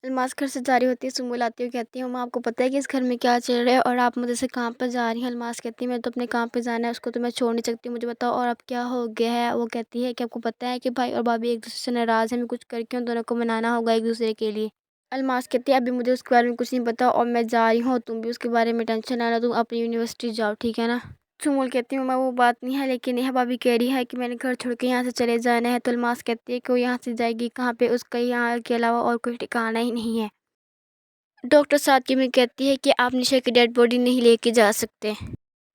الماس گھر سے جاری ہوتی ہے، سنبل آتی ہے اور کہتی ہے ماما آپ کو پتہ ہے کہ اس گھر میں کیا چل رہا ہے اور آپ مجھے سے کام پر جا رہی ہیں۔ الماس کہتی ہے میں تو اپنے کام پہ جانا ہے، اس کو تو میں چھوڑ نہیں سکتی، مجھے بتاؤ اور اب کیا ہو گیا ہے۔ وہ کہتی ہے کہ آپ کو پتہ ہے کہ بھائی اور بھابھی ایک دوسرے سے ناراض ہیں، میں کچھ کر کے ان دونوں کو منانا ہوگا ایک دوسرے کے لیے۔ الماس کہتی ہے ابھی مجھے اس کے بارے میں کچھ نہیں پتا اور میں جا رہی ہوں، تم بھی اس کے بارے میں ٹینشن نہ لو، تم اپنی یونیورسٹی جاؤ، ٹھیک ہے نا۔ سنبل کہتی ہے ماما وہ بات نہیں ہے، لیکن یہ بھابھی کہہ رہی ہے کہ میں نے گھر چھوڑ کے یہاں سے چلے جانا ہے۔ تو الماس کہتی ہے کہ وہ یہاں سے جائے گی کہاں پہ، اس کا یہاں کے علاوہ اور کوئی ٹھکانہ ہی نہیں ہے۔ ڈاکٹر صادقہ میں کہتی ہے کہ آپ نشا کی ڈیڈ باڈی نہیں لے کے جا سکتے۔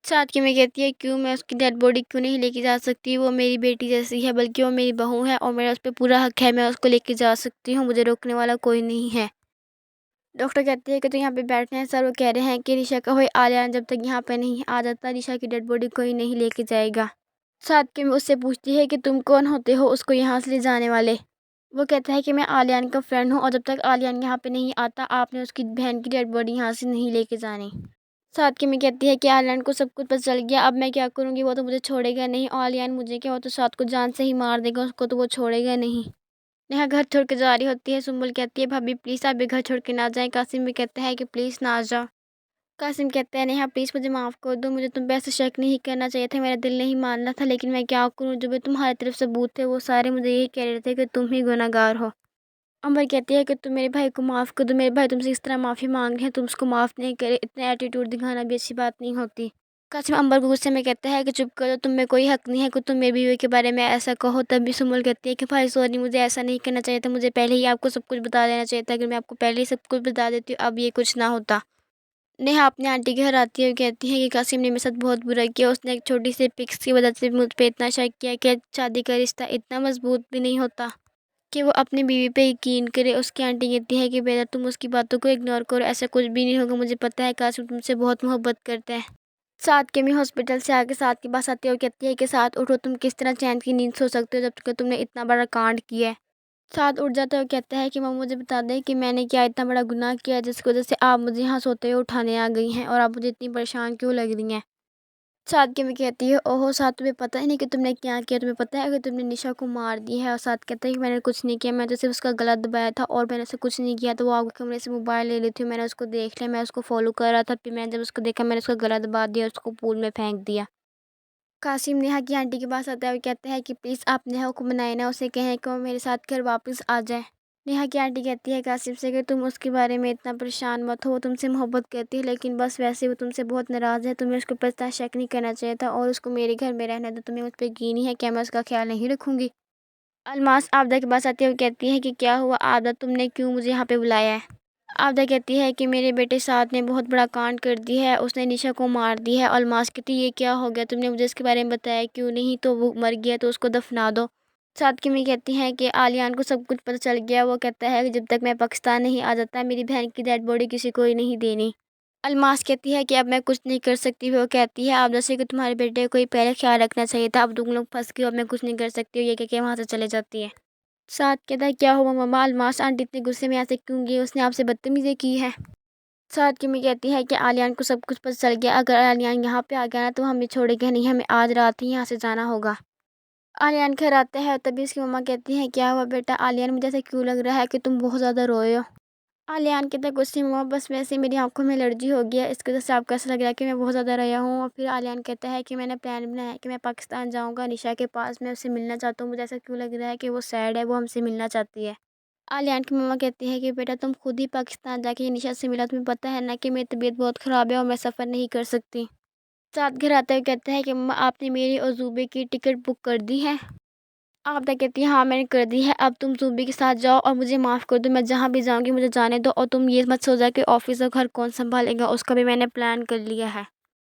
صادقہ میں کہتی ہے کیوں، میں اس کی ڈیڈ باڈی کیوں نہیں لے کے جا سکتی، وہ میری بیٹی جیسی ہے، بلکہ وہ میری بہو ہے اور میرا اس پہ پورا حق ہے، میں اس کو لے کے جا سکتی ہوں، مجھے روکنے والا کوئی نہیں ہے۔ ڈاکٹر کہتی ہے کہ تو یہاں پہ بیٹھے ہیں سر، وہ کہہ رہے ہیں کہ نشا کا ہوئی عالیہ جب تک یہاں پہ نہیں آ جاتا نشا کی ڈیڈ باڈی کوئی نہیں لے کے جائے گا۔ صادقہ میں اس سے پوچھتی ہے کہ تم کون ہوتے ہو اس کو یہاں سے لے جانے والے۔ وہ کہتا ہے کہ میں عالیان کا فرینڈ ہوں اور جب تک عالیان یہاں پہ نہیں آتا آپ نے اس کی بہن کی ڈیڈ باڈی یہاں سے نہیں لے کے جانی۔ صادقہ میں کہتی ہے کہ عالیان کو سب کچھ پتہ چل گیا، اب میں کیا کروں گی، وہ تو مجھے چھوڑے گا نہیں، عالیان مجھے کیا، وہ تو ساتھ کو جان سے ہی مار دے گا، اس کو تو وہ چھوڑے گا نہیں۔ نیہا گھر چھوڑ کے جا رہی ہوتی ہے، سنبل کہتی ہے بھابھی پلیز آپ بھی گھر چھوڑ کے نہ جائیں۔ قاسم بھی کہتا ہے کہ پلیز نہ جاؤ۔ قاسم کہتا ہے نیہا پلیز مجھے معاف کر دو، مجھے تم پہ ایسے شک نہیں کرنا چاہیے تھا، میرا دل نہیں ماننا تھا، لیکن میں کیا کروں، جو بھی تمہاری طرف ثبوت تھے وہ سارے مجھے یہی کہہ رہے تھے کہ تم ہی گناہ گار ہو۔ امبر کہتی ہے کہ تم میرے بھائی کو معاف کر دو، میرے بھائی تم سے اس طرح معافی مانگ رہے ہیں، تم اس کو معاف نہیں کرے، اتنا ایٹیٹیوڈ دکھانا بھی اچھی بات نہیں ہوتی۔ قاسم امبر کو غصے میں کہتا ہے کہ چپ کرو، تم میں کوئی حق نہیں ہے کہ تم میری بیوی کے بارے میں ایسا کہو۔ تب بھی سنبل کہتی ہے کہ بھائی سوری، مجھے ایسا نہیں کرنا چاہیے تھا، مجھے پہلے ہی آپ کو سب کچھ بتا دینا چاہیے تھا، اگر میں آپ کو پہلے ہی سب کچھ بتا دیتی اب یہ کچھ نہ ہوتا۔ نیہا اپنی آنٹی کے گھر آتی ہے اور کہتی ہے کہ قاسم نے میرے ساتھ بہت برا کیا، اس نے ایک چھوٹی سی پکس کی وجہ سے مجھ پہ اتنا شک کیا کہ شادی کا رشتہ اتنا مضبوط بھی نہیں ہوتا کہ وہ اپنی بیوی پہ یقین کرے۔ اس کی آنٹی کہتی ہے کہ بیٹا تم اس کی باتوں کو اگنور کرو، ایسا کچھ بھی نہیں ہوگا، مجھے پتہ ہے قاسم تم سے بہت محبت کرتا ہے۔ ساتھ کے میں ہاسپٹل سے آ کے ساتھ کے پاس آتی ہے اور کہتی ہے کہ ساتھ اٹھو، تم کس طرح چین کی نیند سو سکتے ہو جب تک کہ تم نے اتنا بڑا کانڈ کیا ہے۔ ساتھ اٹھ جاتا ہے اور کہتا ہے کہ ماما مجھے بتا دیں کہ میں نے کیا اتنا بڑا گناہ کیا جس کی وجہ سے آپ مجھے یہاں سوتے ہوئے اٹھانے آ گئی ہیں اور آپ مجھے اتنی پریشان کیوں لگ رہی ہیں۔ ساتھ کے میں کہتی ہے اوہو ساتھ تمہیں پتہ ہی نہیں کہ تم نے کیا کیا، تمہیں پتہ ہے کہ تم نے نشا کو مار دی ہے۔ اور ساتھ کہتا ہے کہ میں نے کچھ نہیں کیا، میں تو صرف اس کا گلا دبایا تھا اور میں نے اسے کچھ نہیں کیا، تو وہ آپ کے کمرے سے موبائل لے لی تھی، میں نے اس کو دیکھ لیا، میں اس کو فالو کر رہا تھا، پھر میں نے جب اس کو دیکھا میں نے اس کا گلا دبا دیا اور اس کو پول میں پھینک دیا۔ قاسم نیہا کی آنٹی کے پاس آتا ہے اور کہتا ہے کہ پلیز آپ نیہا کو منائیں نا، اسے کہیں کہ وہ میرے ساتھ گھر واپس آ جائے۔ نیہا کی آنٹی کہتی ہے قاسم سے کہ تم اس کے بارے میں اتنا پریشان مت ہو، وہ تم سے محبت کرتی ہے لیکن بس ویسے وہ تم سے بہت ناراض ہے، تمہیں اس کو اتنا شک نہیں کرنا چاہیے تھا اور اس کو میرے گھر میں رہنا ہے، تو تمہیں مجھ پہ یقین ہی ہے کہ میں اس کا خیال نہیں رکھوں گی۔ الماس عابدہ کے پاس آتی ہے اور کہتی ہے کہ کیا ہوا عابدہ، تم نے کیوں مجھے یہاں پہ بلایا ہے۔ عابدہ کہتی ہے کہ میرے بیٹے سعد نے بہت بڑا کانڈ کر دی ہے، اس نے نشا کو مار دی ہے۔ الماس کہتی ہے یہ کیا ہو گیا، تم نے مجھے اس کے بارے میں بتایا کیوں نہیں، تو وہ مر گیا تو اس کو دفنا دو۔ صادقہ میں کہتی ہیں کہ عالیان کو سب کچھ پتہ چل گیا، وہ کہتا ہے کہ جب تک میں پاکستان نہیں آ جاتا میری بہن کی ڈیڈ باڈی کسی کو ہی نہیں دینی۔ الماس کہتی ہے کہ اب میں کچھ نہیں کر سکتی، وہ کہتی ہے عابدہ سے کہ تمہارے بیٹے کو ہی پہلے خیال رکھنا چاہیے تھا، اب تم لوگ پھنس گئے، اب میں کچھ نہیں کر سکتی، اور یہ کہہ کے وہاں سے چلے جاتی ہے۔ سعد کہتا ہے کیا ہوا ماما، الماس آنٹی اتنے غصے میں ایسے کیوں گئی، اس نے آپ سے بدتمیزی کی ہے۔ سعد کی میں کہتی ہے کہ عالیان کو سب کچھ پتہ چل گیا، اگر عالیان یہاں پہ آ گیا نا تو ہمیں چھوڑے گا نہیں، ہمیں آج رات ہی یہاں سے جانا ہوگا۔ عالیان گھر آتا ہے اور تبھی اس کی ماما کہتی ہیں کیا ہوا بیٹا عالیان، مجھے ایسا کیوں لگ رہا ہے کہ تم بہت زیادہ روئے ہو۔ عالیان کہتا ہے کچھ نہیں ماما، بس ویسے میری آنکھوں میں الرجی ہو گیا، اس کی وجہ سے آپ کو ایسا لگ رہا ہے کہ میں بہت زیادہ رویا ہوں۔ اور پھر عالیان کہتا ہے کہ میں نے پلان بنایا ہے کہ میں پاکستان جاؤں گا نشا کے پاس، میں اس سے ملنا چاہتا ہوں، مجھے ایسا کیوں لگ رہا ہے کہ وہ سیڈ ہے، وہ ہم سے ملنا چاہتی ہے۔ عالیان کی ماما کہتی ہے کہ بیٹا تم خود ہی پاکستان جا کے نشا سے ملا، تمہیں پتہ ہے نا کہ میری طبیعت بہت خراب ہے اور میں سفر نہیں کر سکتی۔ ساتھ گھر آتا ہے کہتا ہے کہ ماما آپ نے میری اور زوبی کی ٹکٹ بک کر دی ہے۔ عابدہ کہتی ہے ہاں میں نے کر دی ہے، اب تم زوبی کے ساتھ جاؤ اور مجھے معاف کر دو، میں جہاں بھی جاؤں گی مجھے جانے دو، اور تم یہ مت سوچا کہ آفس اور گھر کون سنبھالے گا، اس کا بھی میں نے پلان کر لیا ہے۔